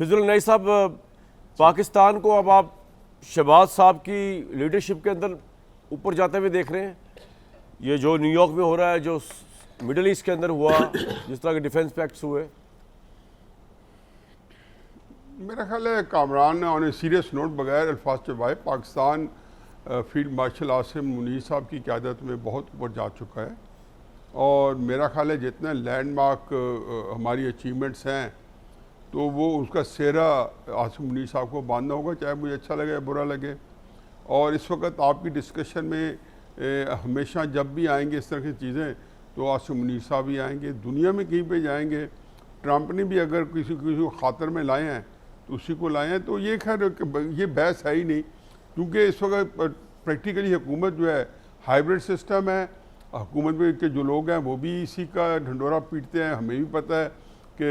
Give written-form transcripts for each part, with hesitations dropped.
फिजुल नई साहब, पाकिस्तान को अब आप शहबाज साहब की लीडरशिप के अंदर ऊपर जाते हुए देख रहे हैं। ये जो न्यूयॉर्क में हो रहा है, जो मिडल ईस्ट के अंदर हुआ, जिस तरह के डिफेंस पैक्ट्स हुए, मेरा ख्याल है Kamran on a serious note बगैर अल्फाज चबाए पाकिस्तान फील्ड मार्शल आसिम मुनीर साहब की क़यादत में बहुत ऊपर जा चुका है। और मेरा ख्याल है जितने लैंडमार्क हमारी अचीवमेंट्स हैं तो वो उसका सेहरा आसिम मुनीर साहब को बांधना होगा, चाहे मुझे अच्छा लगे या बुरा लगे। और इस वक्त आपकी डिस्कशन में हमेशा जब भी आएंगे इस तरह की चीज़ें तो आसिम मुनीर साहब ही आएंगे, दुनिया में कहीं पे जाएंगे। ट्रंप ने भी अगर किसी को खातर में लाए हैं तो उसी को लाए हैं। तो ये खैर ये बहस है ही नहीं, क्योंकि इस वक्त प्रैक्टिकली हुकूमत जो है हाइब्रिड सिस्टम है। हुकूमत में के जो लोग हैं वो भी इसी का ढंडोरा पीटते हैं। हमें भी पता है कि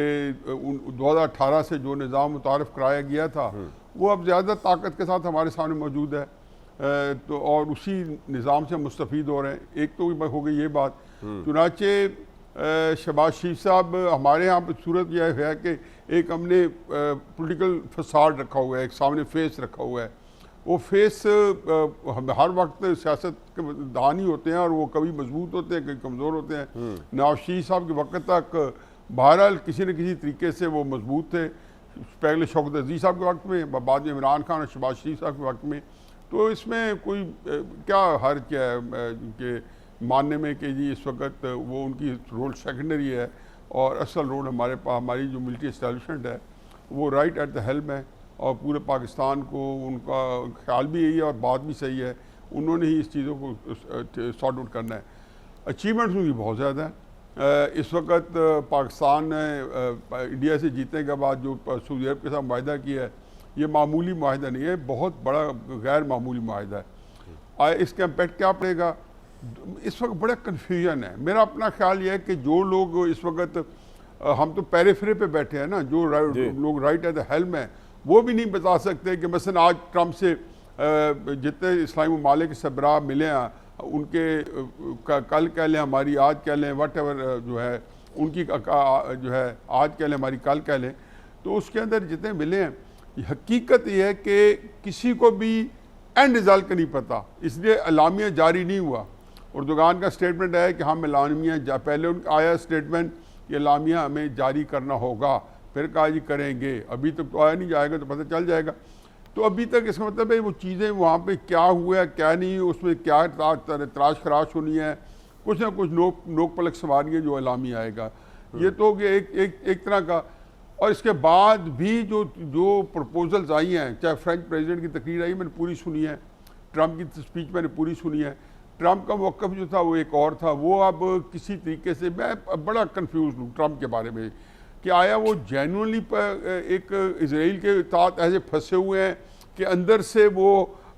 2018 से जो निज़ाम मुतारफ़ कराया गया था वो अब ज़्यादा ताकत के साथ हमारे सामने मौजूद है। तो और उसी निज़ाम से मुस्तफ़ीद हो रहे हैं। एक तो हो गई ये बात। चुनाचे शहबाज शरीफ साहब, हमारे यहाँ पर सूरत यह है कि एक हमने पॉलिटिकल फसाड रखा हुआ है, एक सामने फेस रखा हुआ है। वो फेस हर वक्त सियासत के दान ही होते हैं और वो कभी मजबूत होते हैं, कभी कमज़ोर होते हैं। नवाज शरीफ साहब के वक्त तक बहरहाल किसी न किसी तरीके से वो मजबूत थे, पहले शौकत अजीज़ साहब के वक्त में, बाद में इमरान खान और शहबाज शरीफ साहब के वक्त में। तो इसमें कोई क्या हर्ज क्या है कि मानने में कि जी इस वक्त वो उनकी रोल सेकेंडरी है और असल रोल हमारे पास हमारी जो मिलिट्री इस्टेब्लिशमेंट है वो राइट एट द हेल्म है। और पूरे पाकिस्तान को उनका ख्याल भी यही है और बात भी सही है, उन्होंने ही इस चीज़ों को सॉर्ट आउट करना है। अचीवमेंट्स उनकी बहुत ज़्यादा है। इस वक्त पाकिस्तान ने इंडिया से जीतने के बाद जो सऊदी अरब के साथ माहिदा किया है, ये मामूली माहिदा नहीं है, बहुत बड़ा गैर मामूली माहिदा है। इसका इम्पेक्ट क्या पड़ेगा? इस वक्त बड़ा कन्फ्यूजन है। मेरा अपना ख्याल ये है कि जो लोग इस वक्त हम तो पेरिफेरी पे बैठे हैं ना, जो लोग राइट एट द हेल्म है वो भी नहीं बता सकते कि मसलन आज ट्रंप से जितने इस्लामी ममालिक के सरबराह मिले हैं उनके कल कह लें हमारी आज कह लें, वट एवर जो है उनकी जो है आज कह लें हमारी कल कह लें, तो उसके अंदर जितने मिले हैं हकीकत ये है कि किसी को भी एंड रिजल्ट का नहीं पता, इसलिए अलामिया जारी नहीं हुआ। उर्दुगान का स्टेटमेंट है कि हम अलामिया पहले उनका आया स्टेटमेंट कि अलामिया हमें जारी करना होगा, फिर कहा जी करेंगे, अभी तक तो आया नहीं, जाएगा तो पता चल जाएगा। तो अभी तक इसका मतलब है वो चीज़ें वहाँ पे क्या हुआ है क्या नहीं, उसमें क्या तराश खराश होनी है, कुछ ना कुछ नोक पलक सवारी है जो अलामी आएगा। ये तो एक तरह का। और इसके बाद भी जो प्रपोजल्स आई हैं, चाहे फ्रेंच प्रेसिडेंट की तकरीर आई मैंने पूरी सुनी है, ट्रंप की स्पीच मैंने पूरी सुनी है, ट्रंप का मौक़िफ़ जो था वो एक और था। वो अब किसी तरीके से मैं बड़ा कन्फ्यूज़ हूँ ट्रंप के बारे में कि आया वो जेन्युइनली एक इजराइल के साथ ऐसे फंसे हुए हैं कि अंदर से वो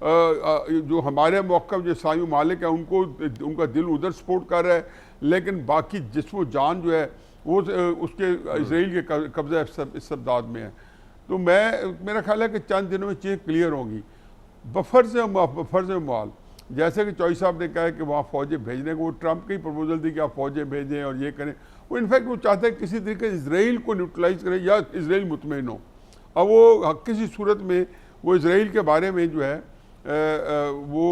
जो हमारे मौक़िफ़ जो इस्लामी ममालिक है उनका दिल उधर सपोर्ट कर रहा है, लेकिन बाकी जिस्म जान जो है वो उसके इजराइल के कब्ज़ा इस्तेमाल में है। तो मेरा ख्याल है कि चंद दिनों में चीज़ें क्लियर होंगी। बफर से माल, जैसे कि चौधरी साहब ने कहा है कि वहाँ फ़ौजें भेजने को, वो ट्रंप की प्रपोजल थी कि आप फ़ौजें भेजें और ये करें। वो इनफैक्ट वो चाहते हैं किसी तरीके से इसराइल को न्यूट्रलाइज करें या इसराइल मुतमईन हो। अब वो किसी सूरत में वो इसराइल के बारे में जो है वो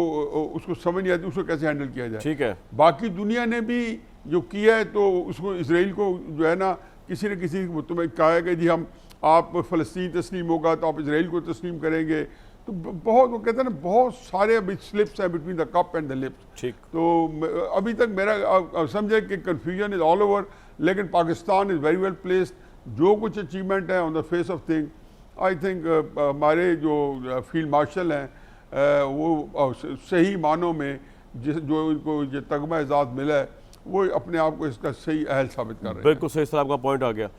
उसको समझ नहीं आती उसको कैसे हैंडल किया जाए। ठीक है, बाकी दुनिया ने भी जो किया है तो उसको इसराइल को जो है ना किसी न किसी मुतमईन कहा है कि जी हम आप फ़लस्तीन तस्लीम होगा तो आप इसराइल को तस्लीम करेंगे। तो बहुत वो कहते हैं ना बहुत सारे अभी स्लिप्स हैं between the cup and the lips. ठीक। तो अभी तक मेरा समझे कि कन्फ्यूजन इज़ ऑल ओवर, लेकिन Pakistan is very well placed. जो कुछ अचीवमेंट है on the face of thing, I think हमारे जो फील्ड मार्शल हैं वो सही मानों में जो इनको ये तगमा एजाज़ मिला है वो अपने आप को इसका सही अहल साबित कर रहे हैं। बिल्कुल सही सर, आपका पॉइंट आ गया।